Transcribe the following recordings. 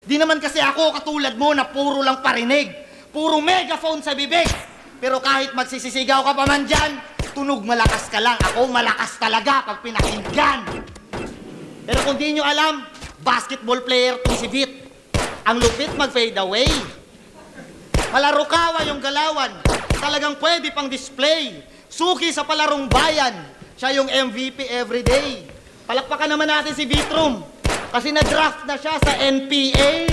Di naman kasi ako katulad mo na puro lang parinig. Puro megaphone sa bibig. Pero kahit magsisisigaw ka pa man dyan, tunog malakas ka lang. Ako malakas talaga pag pinakinggan. Pero kung di nyo alam, basketball player to si Beat. Ang lupit mag-fade away. Malaro kawa yung galawan. Talagang pwede pang display. Suki sa palarong bayan. Siya yung MVP everyday. Palakpakan naman natin si Beatroom. Kasi na-draft na siya sa NPA.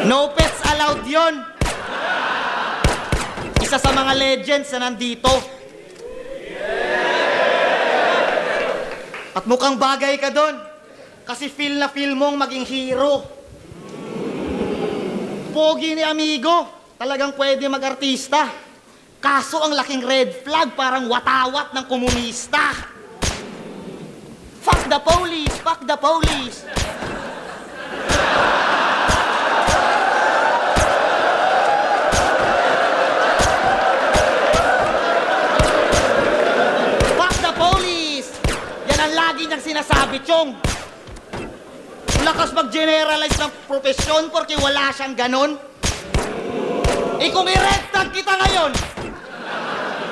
No pets allowed yon. Isa sa mga legends na nandito. At mukhang bagay ka doon. Kasi feel na feel mong maging hero. Pogi ni amigo. Talagang pwede mag-artista. Kaso ang laking red flag parang watawat ng komunista. Fuck the police! Fuck the police! Fuck the police! Yan ang lagi niyang sinasabi, Chong. Lakas mag-generalize ng profesyon porque wala siyang ganon. Kung i-red tag kita ngayon,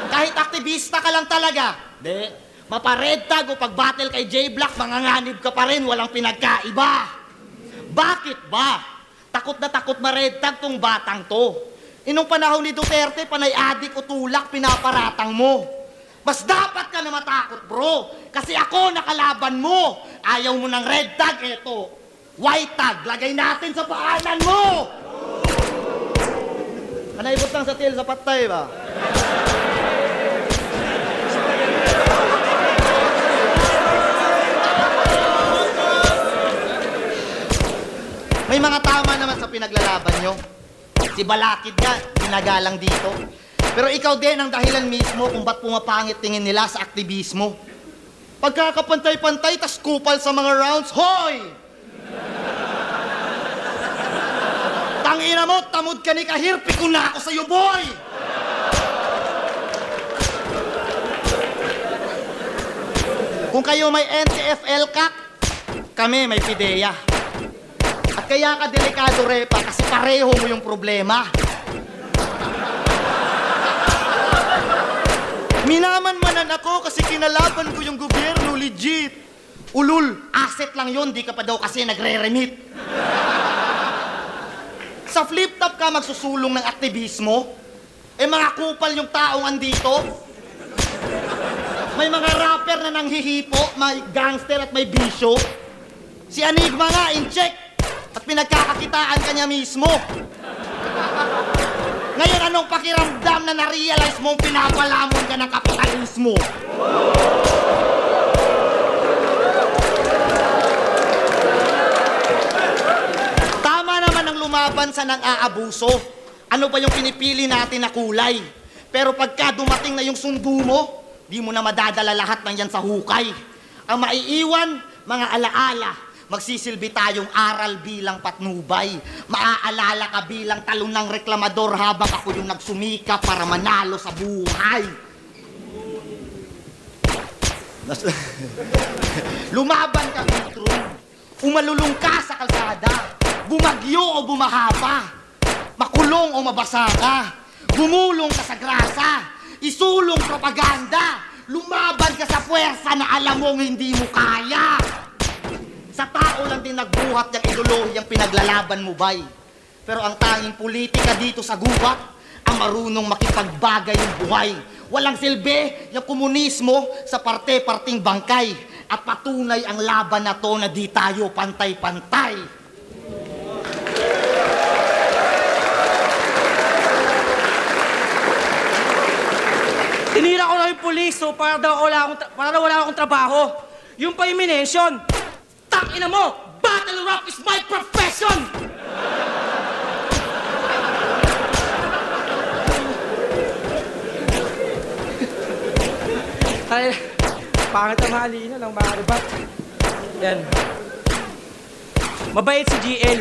kahit aktivista ka lang talaga, mapa-red tag o pag-battle kay J-Block, manganganib ka pa rin, walang pinagkaiba. Bakit ba? Takot na takot ma-red tag tong batang to. Inong panahon ni Duterte, panay adik o tulak, pinaparatang mo. Mas dapat ka na matakot, bro. Kasi ako nakalaban mo. Ayaw mo ng red tag, eto. White tag, lagay natin sa paanan mo. Kanaibot lang sa til, sa patay ba? May mga tama naman sa pinaglalaban nyo. Si Balakid nga, ginagalang dito. Pero ikaw din ang dahilan mismo kung ba't pumapangit tingin nila sa aktivismo. Pagkakapantay-pantay, tas kupal sa mga rounds, hoy! Tangina mo, tamod ka ni Kahir, pikon na ako sa'yo, boy! Kung kayo may NTFL kak, kami may PIDEA. At kaya ka delikado, Repa, kasi pareho mo yung problema. Minaman-manan ako kasi kinalaban ko yung gobyerno, legit. Ulul, asset lang yun, di ka pa daw kasi nagre-remit. Sa flip-top ka magsusulong ng aktivismo? Mga kupal yung taong andito? May mga rapper na nanghihipo, may gangster at may bisyo? Si Enigma nga, in check! At pinagkakakitaan ka niya mismo. Ngayon, anong pakiramdam na na-realize mong pinapalamon ka ng kapitalismo? Tama naman ang lumaban sa nang-aabuso. Ano ba yung pinipili natin na kulay? Pero pagka dumating na yung sundo mo, di mo na madadala lahat ng yan sa hukay. Ang maiiwan, mga alaala. Magsisilbi tayong aral bilang patnubay. Maaalala ka bilang talunang reklamador habang ako yung nagsumika para manalo sa buhay. Lumaban ka, Beatroom. Umalulong ka sa kalsada. Bumagyo o bumahaba. Makulong o mabasa ka. Bumulong ka sa grasa. Isulong propaganda. Lumaban ka sa puwersa na alam mong hindi mo kaya. Sa tao lang din nagbuhat yung ideolohiyang pinaglalaban mo, bay. Pero ang tanging politika dito sa gubat, ang marunong makipagbagay yung buhay. Walang silbi yung komunismo sa parte-parting bangkay. At patunay ang laban na to na di tayo pantay-pantay. Tinira ko na yung pulis, so para daw wala akong trabaho. Yung pa yung minention. Tangina mo! Battle rap is my profession! Ay, pangit ang mahalina lang, mga ribat. Yan. Mabait si GL.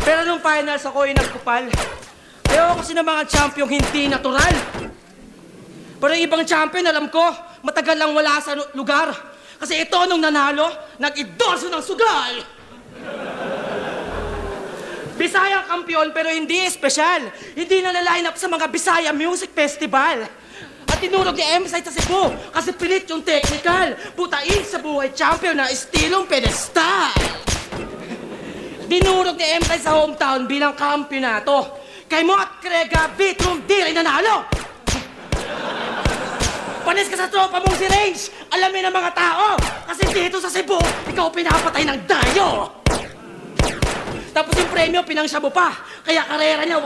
Pero nung finals ako ay nagkupal. Ayoko kasi ng mga champiyong hindi natural. Pero yung ibang champion, alam ko, matagal lang wala sa lugar. Kasi ito, nung nanalo, nag-endorso ng sugal. Bisaya kampiyon, pero hindi espesyal. Hindi na line up sa mga Bisaya Music Festival. At tinurog ni M-Site sa Cebu kasi pilit yung technical. Putain sa buhay champion na estilong pedestal. Dinurog ni M-Site sa hometown bilang kampyonato. Kay mo at Krega, Bitrum, di rin nanalo. Panis ka sa tropa mong si Range. Alamin ng mga tao. Kasi dito sa Cebu, ikaw pinapatay ng dayo. Tapos yung premyo, pinangsya mo pa. Kaya karera niya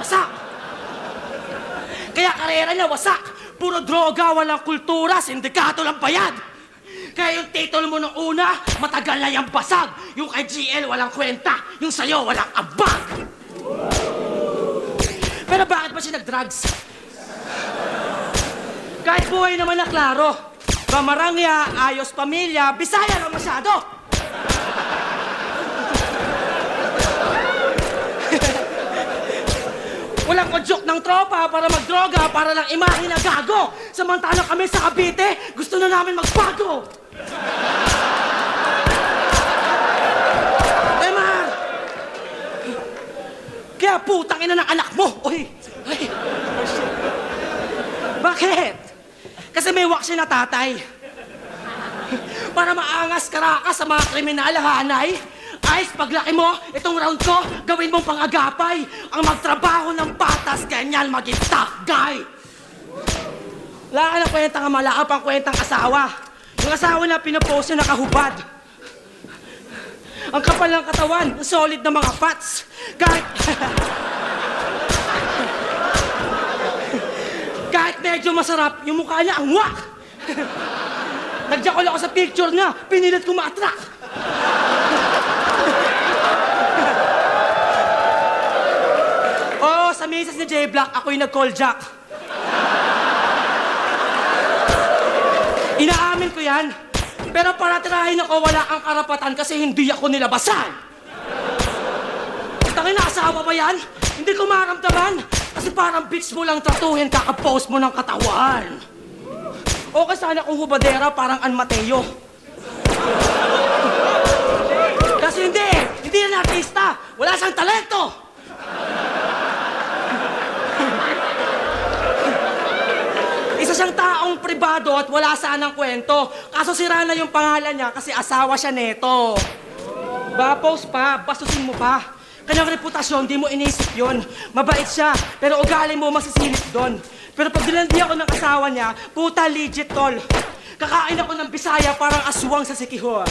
wasak. Puro droga, walang kultura, sindikato lang bayad. Kaya yung title mo nung una, matagal na yung basag. Yung kay GL, walang kwenta. Yung sa'yo, walang abag. Pero bakit ba siya nag-drugs? Kahit buhay naman na klaro. Bamarangya, ayos pamilya, Bisaya lang masyado. Walang kodyok ng tropa para magdroga, para lang imahin na gago. Samantalang kami sa Cavite, gusto na namin magbago. Emar! Kaya putang ina ng anak mo. Oy! Ay! Bakit? Kasi may waksi na tatay. Para maangas karakas sa mga kriminal, hanay. Ice, paglaki mo, itong round ko, gawin mong pang-agapay. Ang magtrabaho ng patas, ganyan maging tough guy. Wala ka ng kwentang amala, pang kwentang asawa. Yung asawa na pinapost na nakahubad. Ang kapal ng katawan, ang solid na mga fats. Kahit medyo masarap, yung mukha niya ang wak. Nagjakol ako sa picture niya, pinilit ko ma-attract. Oo, sa misis ni J-Black, ako yung nag-call Jack. Inaamin ko yan. Pero para tirahin ako, wala kang karapatan kasi hindi ako nilabasan. Tangin na asawa ba yan? Hindi ko maramdaman. Kasi parang bitch mo lang tratuhin, kakapost mo ng katawan. Okay sana kung hubadera, parang An Mateo. Kasi hindi yan artista. Wala siyang talento. Isa siyang taong pribado at wala sanang kwento. Kaso sira na yung pangalan niya kasi asawa siya neto. Bapos pa, basusin mo pa. Kanyang reputasyon, di mo inisip yun. Mabait siya, pero ugali mo masisilip doon. Pero pag dilandi ako ng asawa niya, puta legit tol. Kakain ako ng Bisaya parang aswang sa Siquijor.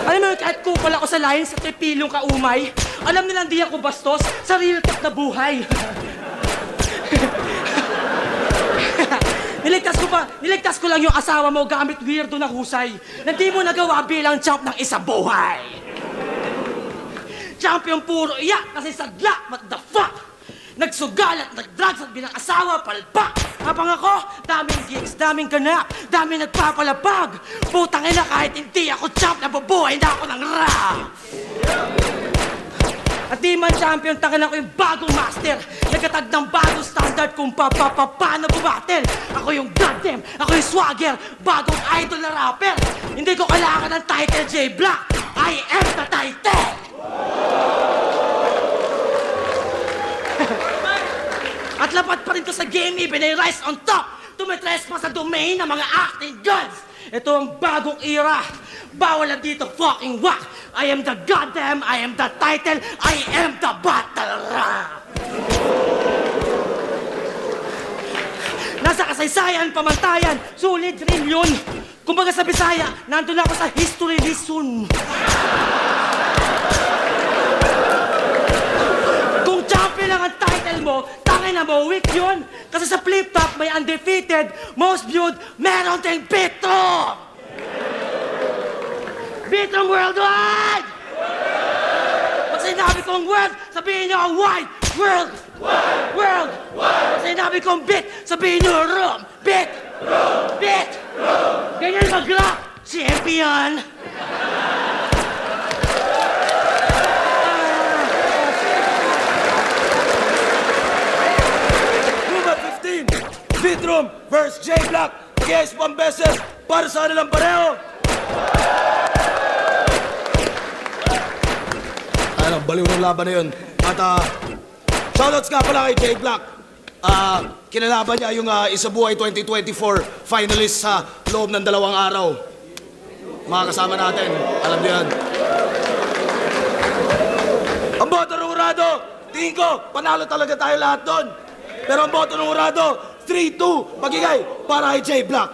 Alam mo, kahit kupal ako sa line sa tripilong kaumay, alam nilang di ako bastos sa real talk na buhay. Niligtas ko lang yung asawa mo gamit weirdo na husay na di mo nagawa bilang champ ng isang buhay. Champion puro iyak kasi sadla, what the fuck? Nagsugal at nagdrugs at bilang asawa, palpak. Habang ako, daming gigs, daming ganap, daming nagpapalapag. Putang ina, kahit hindi ako champ, nabubuhay na ako ng rap. At di man champion, takin ako yung bagong master. Nagkatag ng bagong standard kung paano bumatel. Ako yung goddamn, ako yung swagger, bagong idol na rapper. Hindi ko kailangan ng title J-Black, I am the title. At lapat pa rin to sa game, even ay rise on top. Tumitres pa sa domain ng mga acting gods. Ito ang bagong era. Bawal na dito fucking whack. I am the goddamn, I am the title, I am the battle rap. Nasa kasaysayan, pamantayan, sulit rin yun. Kumbaga sa Bisaya, nandun ako sa history lesson. Kung champion lang ang title mo, tangin na mo, weak yun. Kasi sa flip-top, may undefeated, most viewed, meron ding Bitrom! Bitrom worldwide! Pag sinabi kong world, sabihin nyo ang wide! World! World! Pag sinabi kong bit, sabihin nyo room! Bit! Bit! Ganyan mag-rap! Champion! Room versus J Black. Yes, 1 beses para sa kanilang pareho. Ano, baliw ng laban na yun. At shoutouts nga pala kay J Black. Kinalaban niya yung Isabuhay 2024 finalist sa loob ng 2 araw. Mga kasama natin, alam niyo yan. Ang boto ng Urado, tingin ko, panalo talaga tayo lahat doon. Pero ang boto ng Urado, 3-2, magigay para kay J Black.